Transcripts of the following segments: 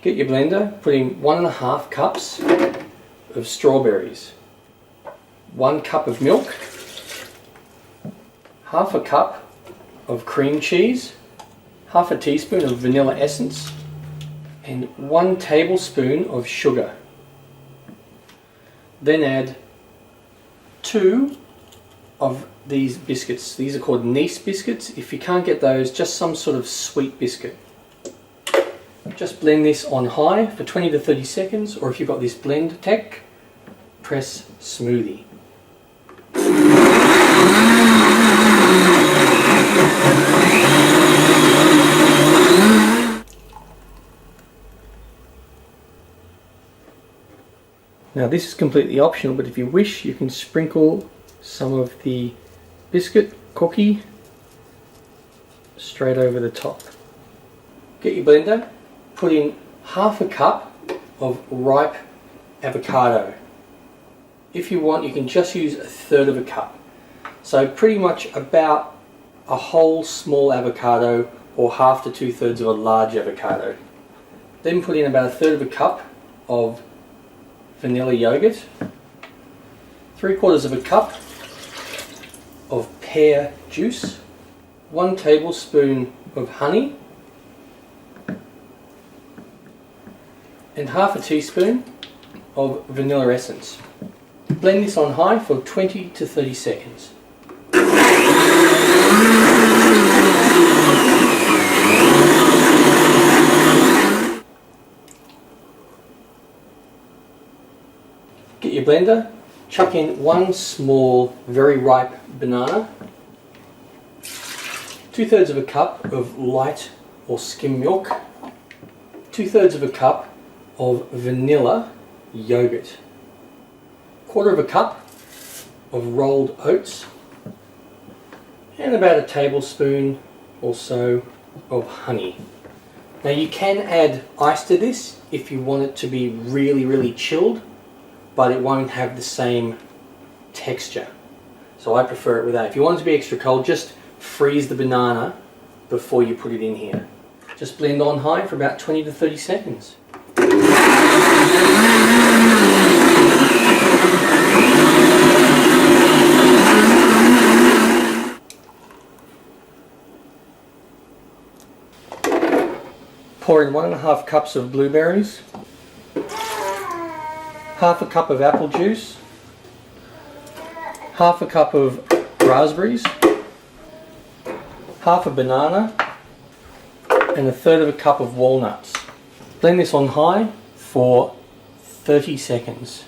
Get your blender, put in 1.5 cups of strawberries, 1 cup of milk, half a cup of cream cheese, half a teaspoon of vanilla essence, and 1 tablespoon of sugar. Then add 2 of these biscuits. These are called Nice biscuits. If you can't get those, just some sort of sweet biscuit. Just blend this on high for 20 to 30 seconds, or if you've got this blend tech, press smoothie. Now this is completely optional, but if you wish you can sprinkle some of the biscuit cookie straight over the top. Get your blender, put in half a cup of ripe avocado. If you want, you can just use 1/3 of a cup. So pretty much about a whole small avocado or half to 2/3 of a large avocado. Then put in about 1/3 of a cup of vanilla yogurt, 3/4 of a cup of pear juice, 1 tablespoon of honey, and half a teaspoon of vanilla essence. Blend this on high for 20 to 30 seconds. Get your blender, chuck in 1 small, very ripe banana, 2/3 of a cup of light or skim milk, 2/3 of a cup of vanilla yogurt, 1/4 of a cup of rolled oats, and about a tablespoon or so of honey. Now you can add ice to this if you want it to be really chilled, but it won't have the same texture. So I prefer it without. If you want it to be extra cold, just freeze the banana before you put it in here. Just blend on high for about 20 to 30 seconds. Pour in 1.5 cups of blueberries, half a cup of apple juice, half a cup of raspberries, half a banana, and 1/3 of a cup of walnuts. Blend this on high for 30 seconds.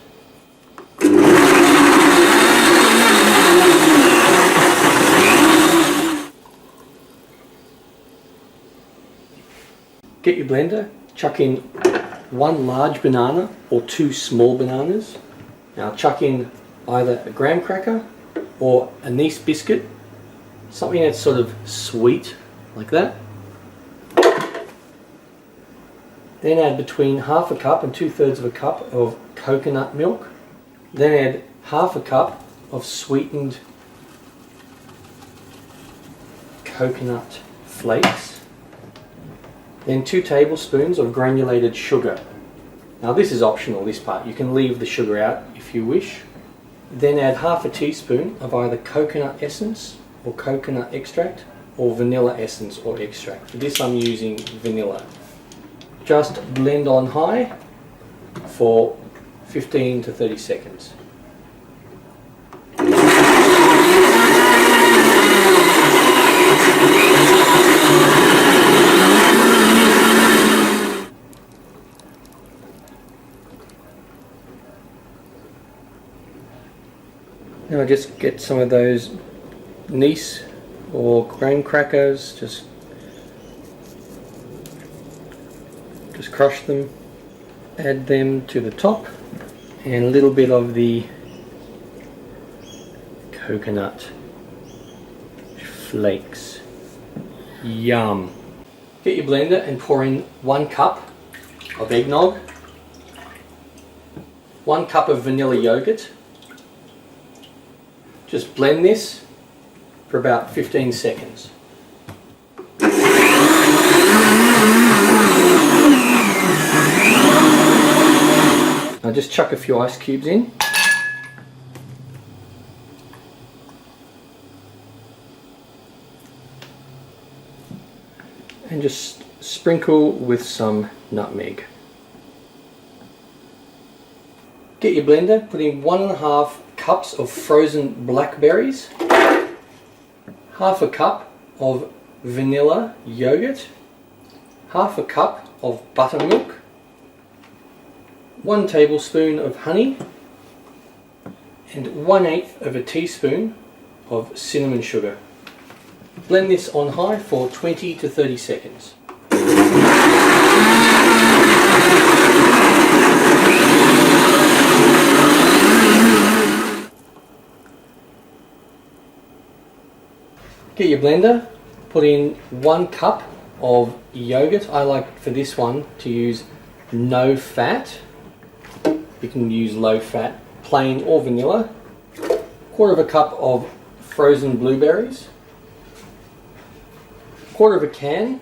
Get your blender, chuck in 1 large banana or 2 small bananas. Now chuck in either a graham cracker or a Nice biscuit, something that's sort of sweet like that. Then add between half a cup and 2/3 of a cup of coconut milk. Then add half a cup of sweetened coconut flakes. Then 2 tablespoons of granulated sugar. Now this is optional, this part. You can leave the sugar out if you wish. Then add half a teaspoon of either coconut essence or coconut extract or vanilla essence or extract. For this I'm using vanilla. Just blend on high for 15 to 30 seconds. Now I just get some of those Nice or graham crackers, just crush them, add them to the top, and a little bit of the coconut flakes. Yum! Get your blender and pour in 1 cup of eggnog, 1 cup of vanilla yogurt. Just blend this for about 15 seconds. just chuck a few ice cubes in. And just sprinkle with some nutmeg. Get your blender, put in 1.5 cups of frozen blackberries, half a cup of vanilla yogurt, half a cup of buttermilk, 1 tablespoon of honey, and 1/8 of a teaspoon of cinnamon sugar. Blend this on high for 20 to 30 seconds. Get your blender, put in 1 cup of yogurt. I like for this one to use no fat. You can use low fat, plain or vanilla. 1/4 cup of frozen blueberries. 1/4 can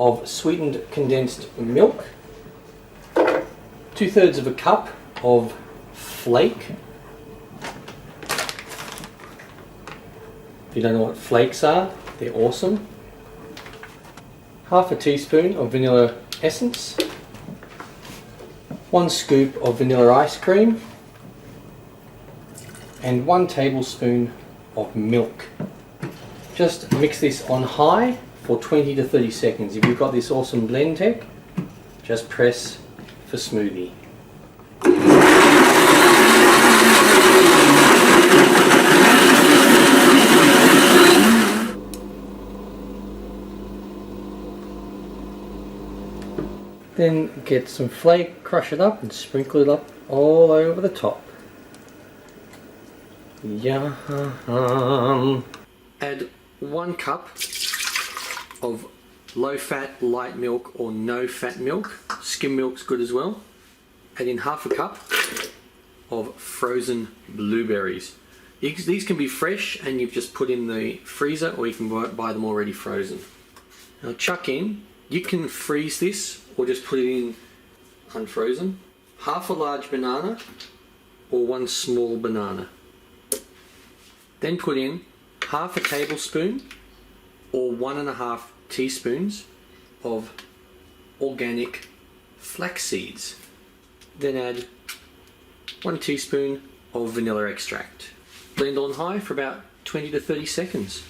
of sweetened condensed milk. 2/3 cup of Flake. If you don't know what flakes are, they're awesome. Half a teaspoon of vanilla essence. 1 scoop of vanilla ice cream. And 1 tablespoon of milk. Just mix this on high for 20 to 30 seconds. If you've got this awesome blend tech, just press for smoothie. Then get some flake, crush it up and sprinkle it up all over the top. Yum. Add 1 cup of low fat light milk or no fat milk. Skim milk's good as well. Add in half a cup of frozen blueberries. These can be fresh and you've just put in the freezer, or you can buy them already frozen. Now chuck in, you can freeze this or just put it in unfrozen, half a large banana or 1 small banana. Then put in half a tablespoon or 1.5 teaspoons of organic flax seeds. Then add 1 teaspoon of vanilla extract. Blend on high for about 20 to 30 seconds.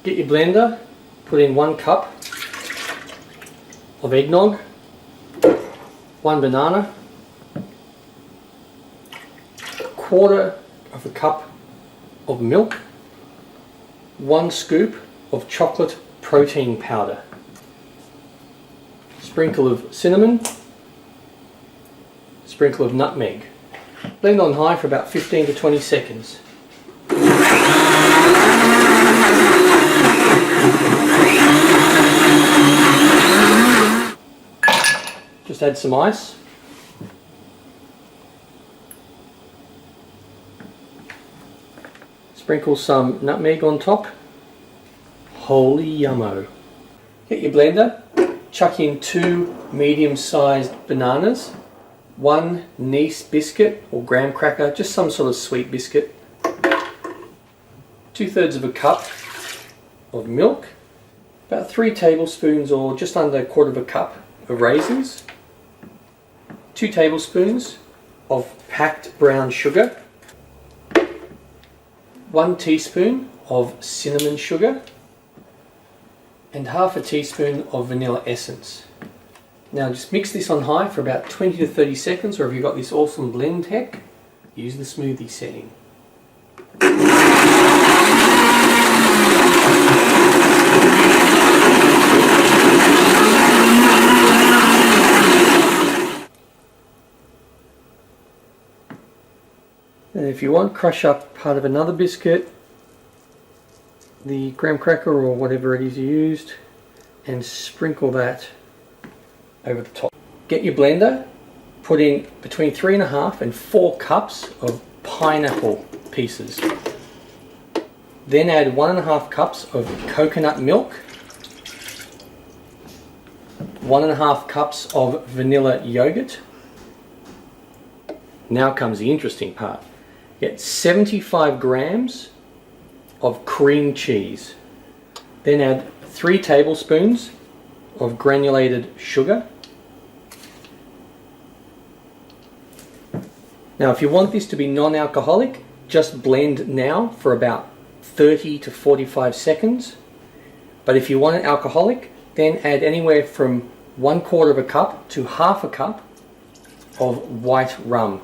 Get your blender, put in 1 cup of eggnog, 1 banana, 1/4 cup of milk, 1 scoop of chocolate protein powder, sprinkle of cinnamon, sprinkle of nutmeg. Blend on high for about 15 to 20 seconds. Just add some ice. Sprinkle some nutmeg on top. Holy yummo. Get your blender, chuck in 2 medium-sized bananas, 1 Nice biscuit or graham cracker, just some sort of sweet biscuit, 2/3 cup of milk, about 3 tablespoons or just under 1/4 cup of raisins, 2 tablespoons of packed brown sugar, 1 teaspoon of cinnamon sugar, and half a teaspoon of vanilla essence. Now just mix this on high for about 20 to 30 seconds, or if you've got this awesome blend tech, use the smoothie setting. And if you want, crush up part of another biscuit, the graham cracker or whatever it is you used, and sprinkle that over the top. Get your blender, Put in between 3.5 and 4 cups of pineapple pieces. Then add 1.5 cups of coconut milk, 1.5 cups of vanilla yogurt. Now comes the interesting part. Get 75 grams of cream cheese. Then add 3 tablespoons of granulated sugar. Now if you want this to be non-alcoholic, just blend now for about 30 to 45 seconds. But if you want it alcoholic, then add anywhere from 1/4 cup to 1/2 cup of white rum,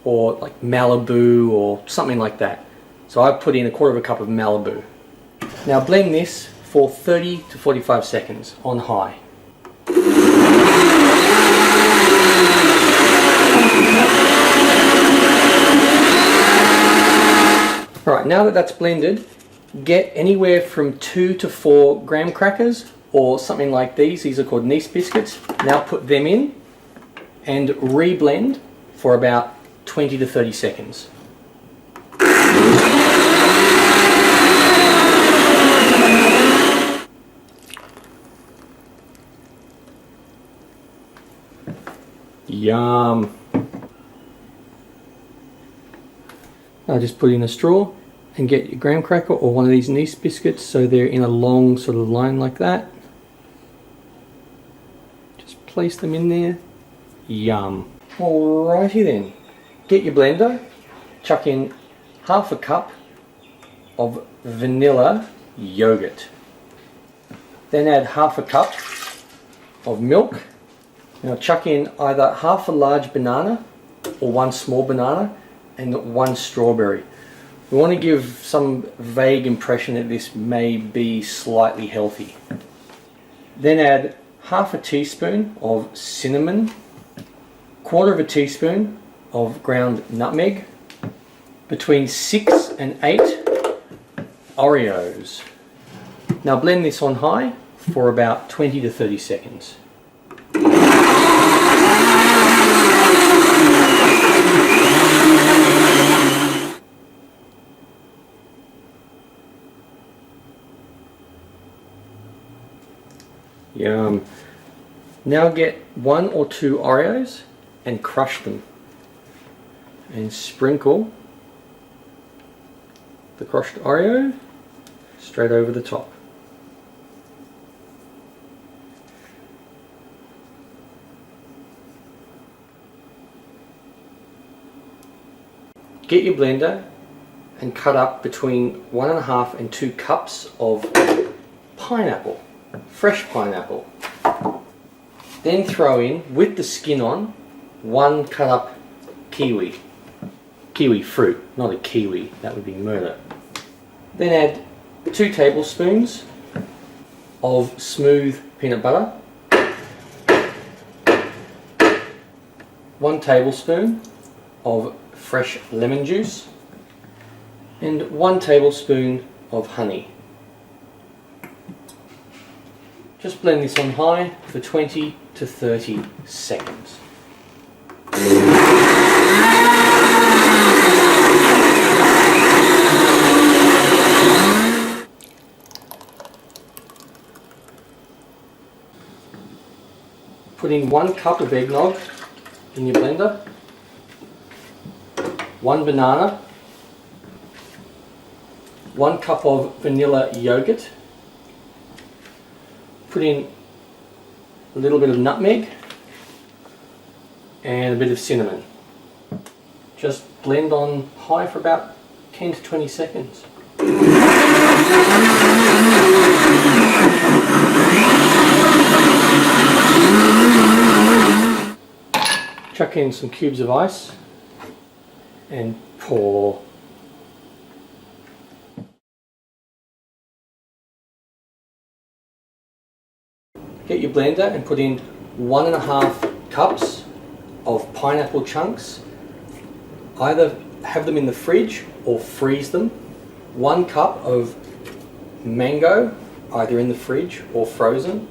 or like Malibu or something like that. So I put in 1/4 cup of Malibu. Now blend this for 30 to 45 seconds on high. Alright, now that that's blended, get anywhere from 2 to 4 graham crackers or something like these. These are called Nice biscuits. Now put them in and re-blend for about 20 to 30 seconds. Yum! Now just put in a straw and get your graham cracker or one of these Nice biscuits so they're in a long sort of line like that. Just place them in there. Yum! Alrighty then. Get your blender, chuck in 1/2 cup of vanilla yogurt. Then add 1/2 cup of milk. Now chuck in either 1/2 large banana or 1 small banana and 1 strawberry. We want to give some vague impression that this may be slightly healthy. Then add 1/2 teaspoon of cinnamon, 1/4 teaspoon of ground nutmeg, between 6 and 8 Oreos. Now blend this on high for about 20 to 30 seconds. Yum. Now get 1 or 2 Oreos and crush them and sprinkle the crushed Oreo straight over the top. Get your blender and cut up between 1.5 and 2 cups of pineapple, fresh pineapple. Then throw in, with the skin on, 1 cut up kiwi. Kiwi fruit, not a kiwi, that would be murder. Then add 2 tablespoons of smooth peanut butter, 1 tablespoon of fresh lemon juice, and 1 tablespoon of honey. Just blend this on high for 20 to 30 seconds. Put in 1 cup of eggnog in your blender, 1 banana, 1 cup of vanilla yogurt. Put in a little bit of nutmeg and a bit of cinnamon. Just blend on high for about 10 to 20 seconds. Chuck in some cubes of ice and pour. Get your blender and put in 1.5 cups of pineapple chunks. Either have them in the fridge or freeze them. 1 cup of mango, either in the fridge or frozen.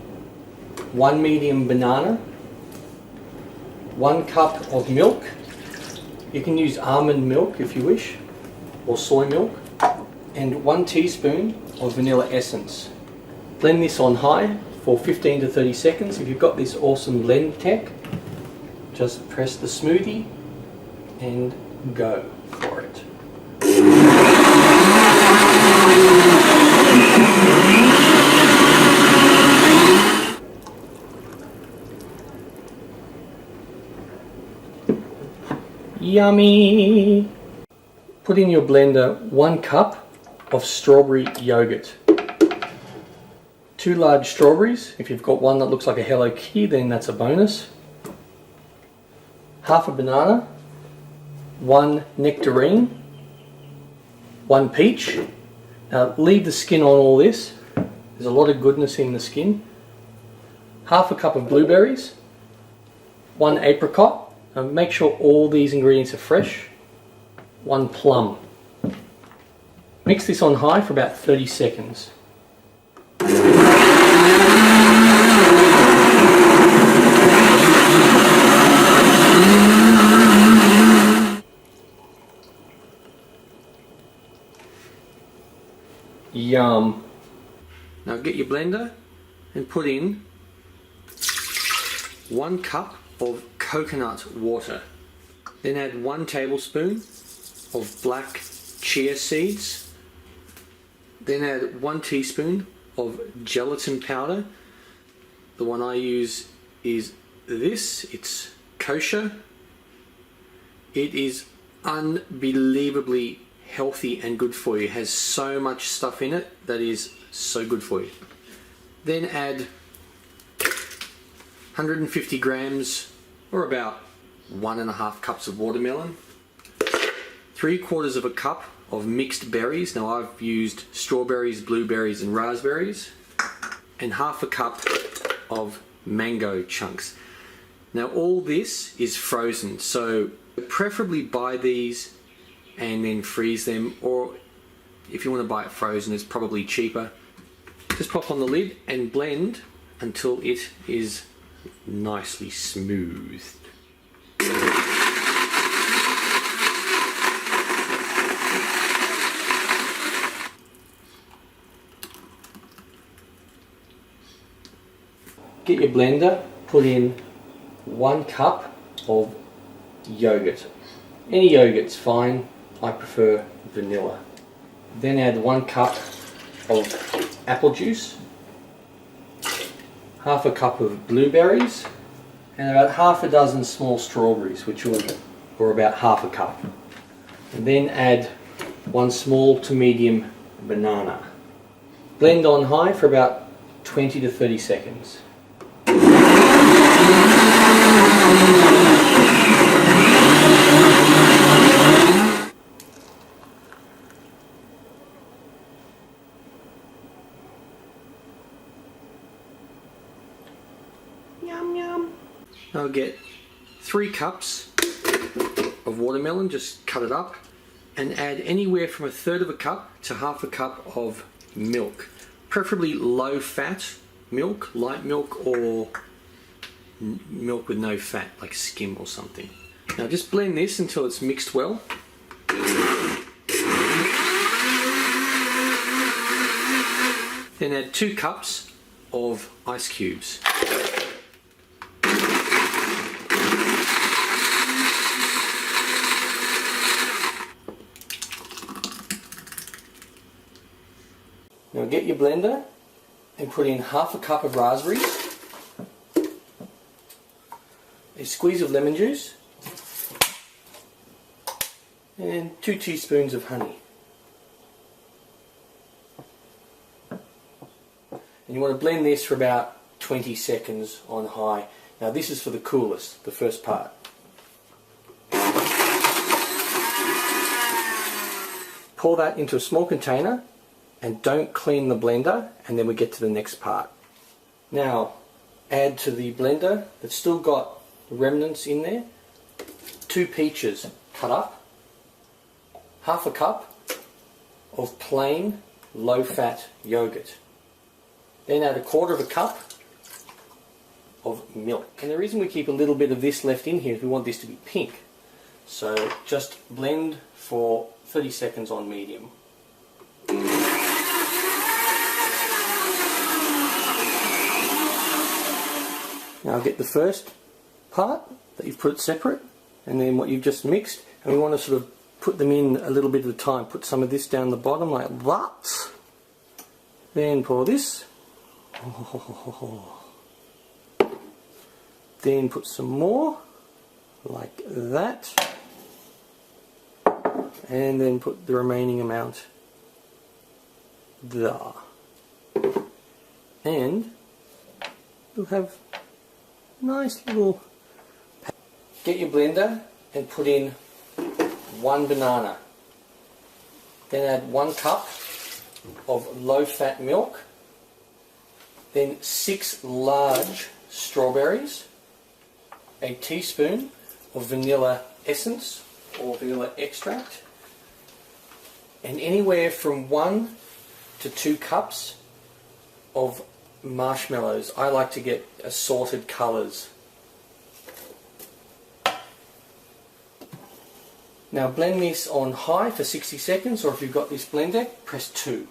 1 medium banana. 1 cup of milk. You can use almond milk if you wish, or soy milk, and 1 teaspoon of vanilla essence. Blend this on high for 15 to 30 seconds. If you've got this awesome Smoothielendtec, just press the smoothie and go for it. Yummy! Put in your blender 1 cup of strawberry yogurt. 2 large strawberries. If you've got one that looks like a Hello Kitty, then that's a bonus. Half a banana, 1 nectarine, 1 peach. Now leave the skin on all this. There's a lot of goodness in the skin. Half a cup of blueberries, 1 apricot. Now make sure all these ingredients are fresh. 1 plum. Mix this on high for about 30 seconds. Yum. Now get your blender and put in 1 cup of coconut water. Then add 1 tablespoon of black chia seeds. Then add 1 teaspoon of gelatin powder. The one I use is this. It's kosher. It is unbelievably healthy and good for you. It has so much stuff in it that is so good for you. Then add 150 grams, or about 1.5 cups of watermelon, 3/4 of a cup of mixed berries. Now I've used strawberries, blueberries and raspberries, and 1/2 cup of mango chunks. Now all this is frozen, so preferably buy these and then freeze them, or if you want to buy it frozen, it's probably cheaper. Just pop on the lid and blend until it is nicely smooth. Get your blender, put in 1 cup of yogurt. Any yogurt's fine, I prefer vanilla. Then add 1 cup of apple juice, 1/2 cup of blueberries, and about 1/2 small strawberries, which are about 1/2 cup. And then add 1 small to medium banana. Blend on high for about 20 to 30 seconds. Yum yum. Now get 3 cups of watermelon, just cut it up, and add anywhere from 1/3 of a cup to 1/2 cup of milk. Preferably low fat milk, light milk, or milk with no fat, like skim or something. Now just blend this until it's mixed well. Then add 2 cups of ice cubes. Now get your blender and put in 1/2 cup of raspberries, a squeeze of lemon juice, and 2 teaspoons of honey. And you want to blend this for about 20 seconds on high. Now this is for the coolest, the first part. Pour that into a small container and don't clean the blender, and then we get to the next part. Now add to the blender that's still got remnants in there 2 peaches cut up, 1/2 cup of plain low-fat yogurt. Then add 1/4 of a cup of milk. And the reason we keep a little bit of this left in here is we want this to be pink. So just blend for 30 seconds on medium. Now get the first part that you've put separate, and then what you've just mixed, and we want to sort of put them in a little bit at a time. Put some of this down the bottom like that. Then pour this. Then put some more like that. And then put the remaining amount there. And you'll have nice little... Get your blender and put in 1 banana. Then add 1 cup of low-fat milk. Then 6 large strawberries. A teaspoon of vanilla essence or vanilla extract. And anywhere from 1 to 2 cups of marshmallows. I like to get assorted colours. Now blend this on high for 60 seconds, or if you've got this blender, press 2.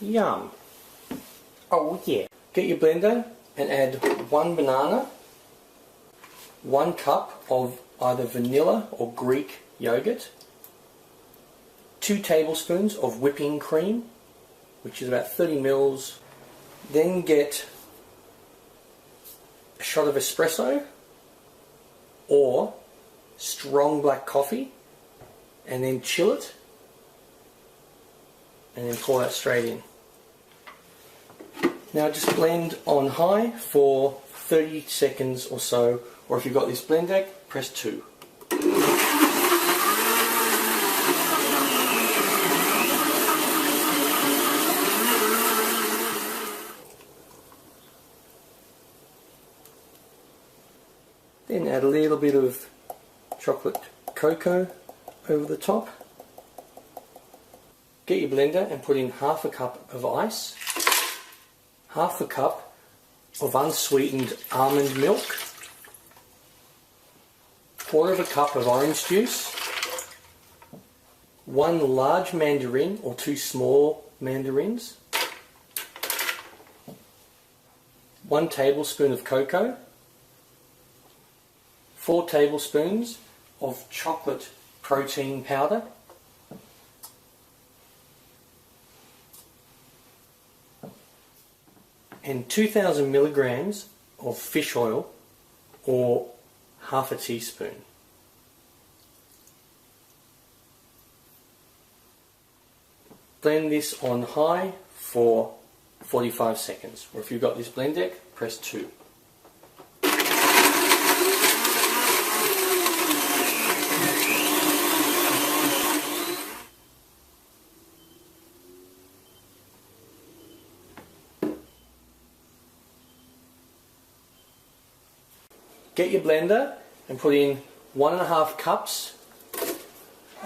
Yum. Oh yeah. Get your blender and add 1 banana, 1 cup of either vanilla or Greek yogurt, 2 tablespoons of whipping cream, which is about 30 mils. Then get a shot of espresso or strong black coffee, and then chill it, and then pour that straight in. Now just blend on high for 30 seconds or so, or if you've got this blend deck, press 2. Then add a little bit of chocolate cocoa over the top. Get your blender and put in half a cup of ice, half a cup of unsweetened almond milk, quarter of a cup of orange juice, 1 large mandarin or 2 small mandarins, 1 tablespoon of cocoa, 4 tablespoons of chocolate protein powder, and 2,000 milligrams of fish oil, or half a teaspoon. Blend this on high for 45 seconds, or if you've got this blend deck, press 2. Get your blender and put in 1.5 cups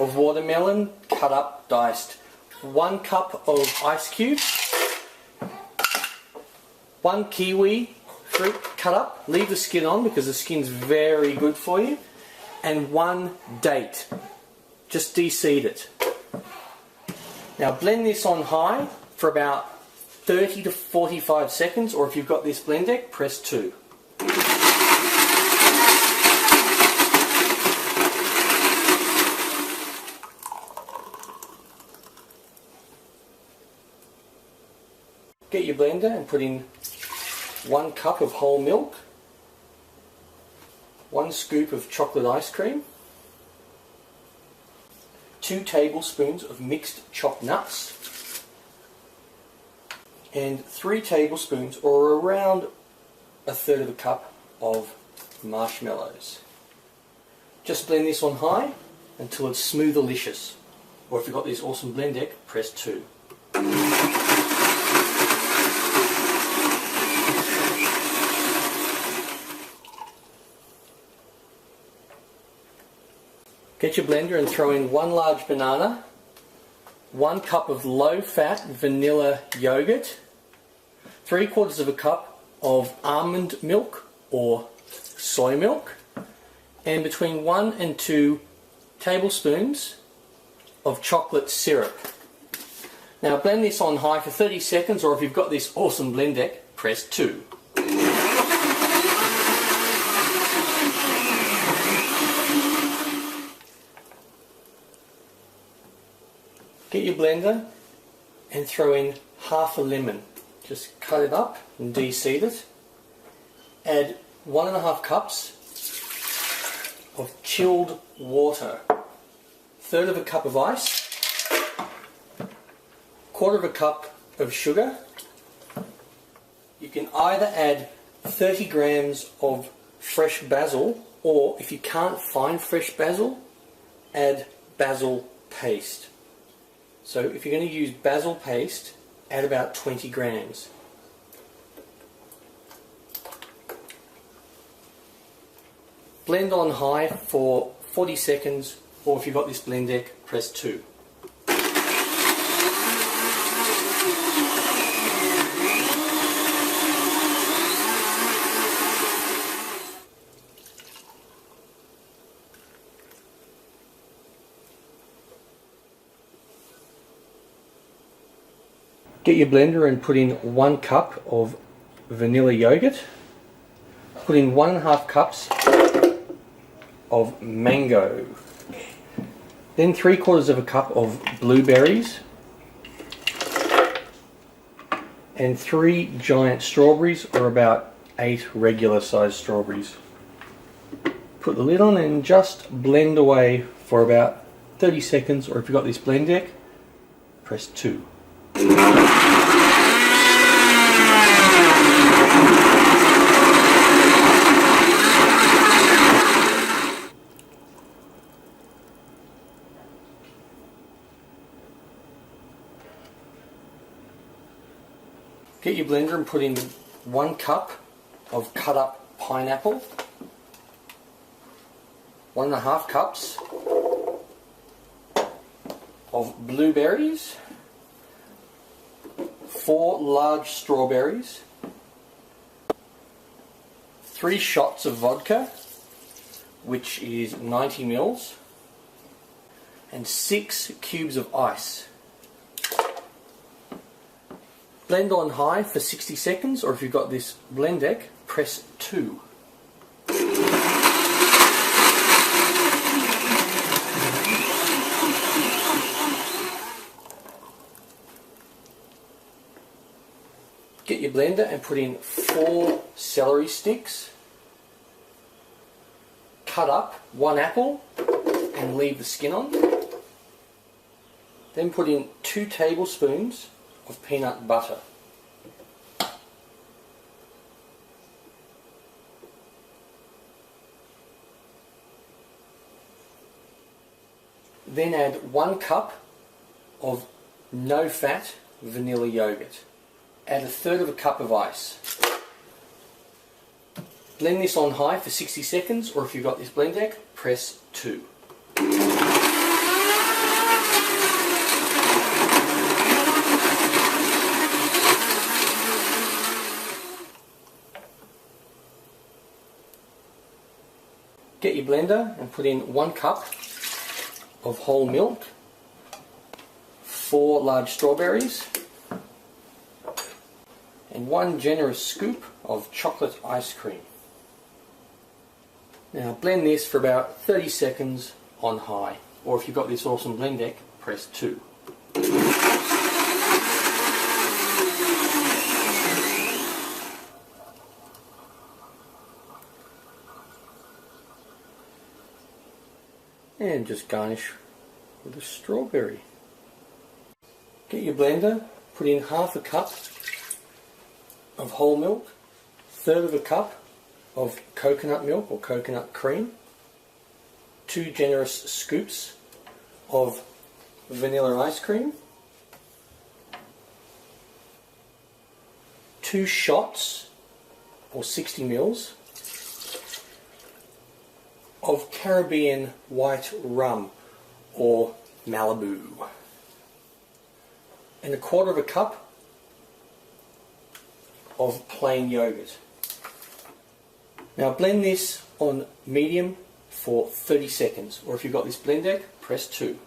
of watermelon cut up, diced, 1 cup of ice cubes, 1 kiwi fruit cut up, leave the skin on because the skin's very good for you, and 1 date. Just de-seed it. Now blend this on high for about 30 to 45 seconds, or if you've got this blend deck, press 2. Get your blender and put in 1 cup of whole milk, 1 scoop of chocolate ice cream, 2 tablespoons of mixed chopped nuts, and 3 tablespoons, or around 1/3 of a cup of marshmallows. Just blend this on high until it's Smoothielicious, or if you've got this awesome blend deck, press 2. Get your blender and throw in 1 large banana, 1 cup of low-fat vanilla yogurt, 3/4 of a cup of almond milk or soy milk, and between 1 and 2 tablespoons of chocolate syrup. Now blend this on high for 30 seconds, or if you've got this awesome blend deck, press 2. Get your blender and throw in half a lemon. Just cut it up and de-seed it. Add 1.5 cups of chilled water, 1/3 of a cup of ice, 1/4 of a cup of sugar. You can either add 30 grams of fresh basil, or if you can't find fresh basil, add basil paste. So if you're going to use basil paste, add about 20 grams. Blend on high for 40 seconds, or if you've got this blend deck, press 2. Get your blender and put in 1 cup of vanilla yogurt. Put in 1.5 cups of mango. Then 3/4 of a cup of blueberries. And 3 giant strawberries, or about 8 regular sized strawberries. Put the lid on and just blend away for about 30 seconds, or if you've got this blend deck, press 2. Get your blender and put in 1 cup of cut up pineapple, 1.5 cups of blueberries, 4 large strawberries, 3 shots of vodka, which is 90 ml, and 6 cubes of ice. Blend on high for 60 seconds, or if you've got this blend deck, press 2. Get your blender and put in 4 celery sticks. Cut up 1 apple and leave the skin on. Then put in 2 tablespoons of peanut butter. Then add 1 cup of no-fat vanilla yogurt. Add 1/3 of a cup of ice. Blend this on high for 60 seconds, or if you've got this blend deck, press 2. Get your blender and put in 1 cup of whole milk, 4 large strawberries, and 1 generous scoop of chocolate ice cream. Now blend this for about 30 seconds on high, or if you've got this awesome blend deck, press 2. And just garnish with a strawberry. Get your blender, put in 1/2 cup of whole milk, 1/3 of a cup of coconut milk or coconut cream, 2 generous scoops of vanilla ice cream, 2 shots or 60 ml of Caribbean white rum or Malibu, and 1/4 cup of plain yogurt. Now blend this on medium for 30 seconds, or if you've got this blend deck, press 2.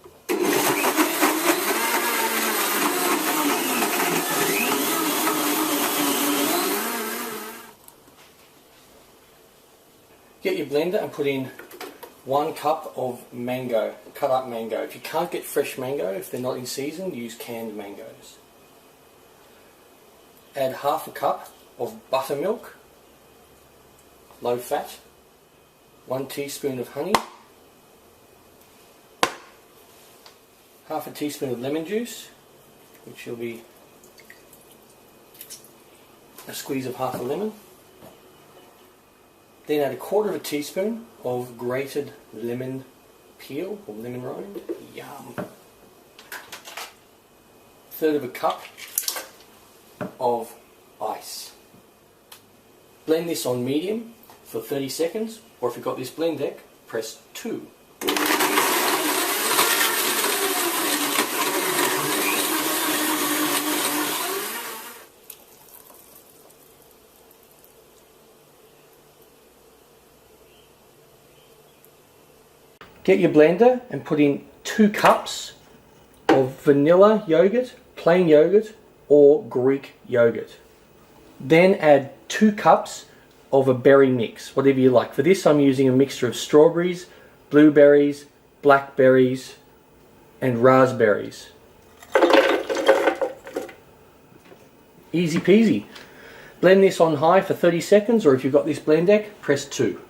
Get your blender and put in 1 cup of mango, cut up mango. If you can't get fresh mango, if they're not in season, use canned mangoes. Add 1/2 cup of buttermilk, low fat, 1 teaspoon of honey, 1/2 teaspoon of lemon juice, which will be a squeeze of 1/2 lemon. Then add 1/4 teaspoon of grated lemon peel or lemon rind. Yum. 1/3 cup of ice. Blend this on medium for 30 seconds, or if you've got this blend deck, press 2. Get your blender and put in 2 cups of vanilla yogurt, plain yogurt or Greek yogurt. Then add 2 cups of a berry mix, whatever you like. For this I'm using a mixture of strawberries, blueberries, blackberries and raspberries. Easy peasy. Blend this on high for 30 seconds, or if you've got this blend deck, press 2.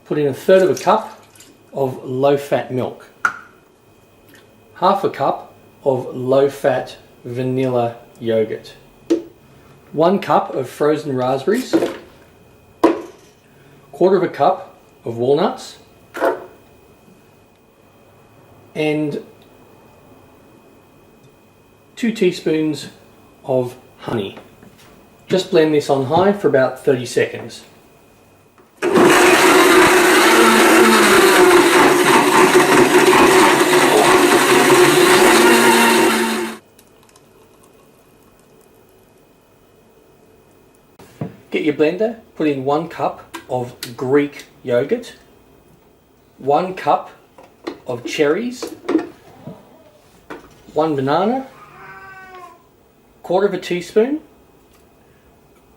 Put in 1/3 cup of low-fat milk, 1/2 cup of low-fat vanilla yogurt, 1 cup of frozen raspberries, 1/4 cup of walnuts, and 2 teaspoons of honey. Just blend this on high for about 30 seconds. Get your blender, put in 1 cup of Greek yogurt, 1 cup of cherries, 1 banana, 1/4 teaspoon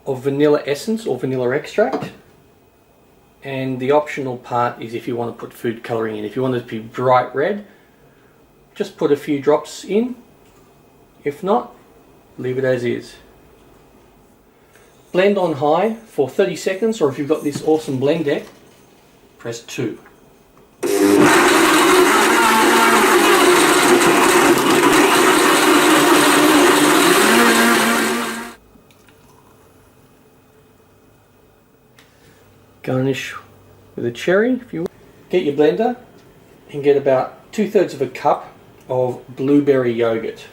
of vanilla essence or vanilla extract, and the optional part is if you want to put food colouring in. If you want it to be bright red, just put a few drops in. If not, leave it as is. Blend on high for 30 seconds, or if you've got this awesome blend deck, press 2. Garnish with a cherry if you want. Get your blender and get about 2/3 cup of blueberry yogurt.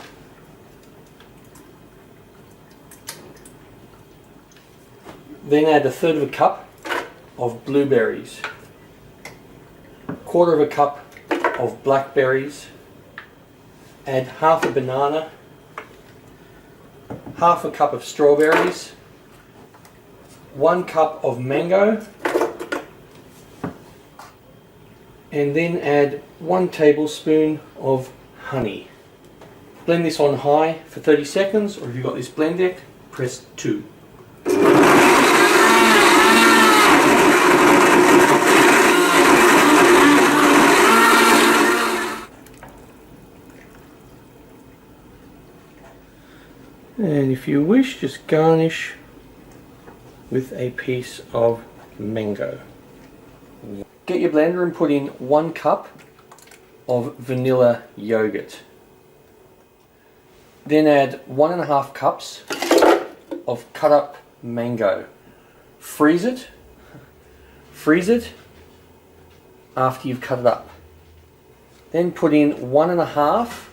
Then add 1/3 cup of blueberries, 1/4 cup of blackberries, add 1/2 banana, 1/2 cup of strawberries, 1 cup of mango, and then add 1 tablespoon of honey. Blend this on high for 30 seconds, or if you've got this blend deck, press 2. And if you wish, just garnish with a piece of mango. Get your blender and put in 1 cup of vanilla yogurt. Then add 1.5 cups of cut up mango. Freeze it, after you've cut it up. Then put in 1.5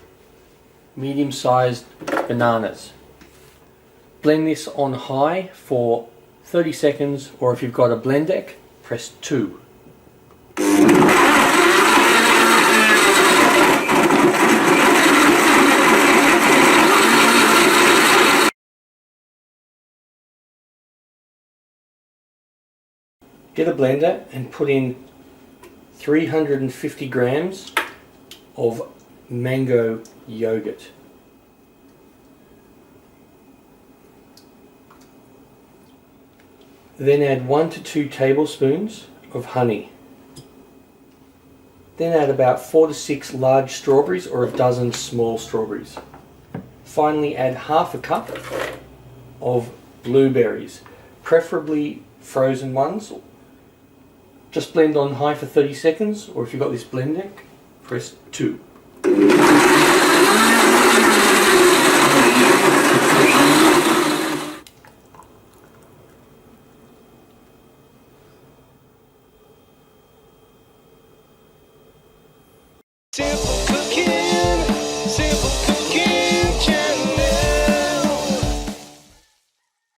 medium-sized bananas. Blend this on high for 30 seconds, or if you've got a blend deck, press 2. Get a blender and put in 350 grams of mango yogurt. Then add 1 to 2 tablespoons of honey. Then add about 4 to 6 large strawberries or a dozen small strawberries. Finally add half a cup of blueberries, preferably frozen ones. Just blend on high for 30 seconds, or if you've got this blend deck, press 2.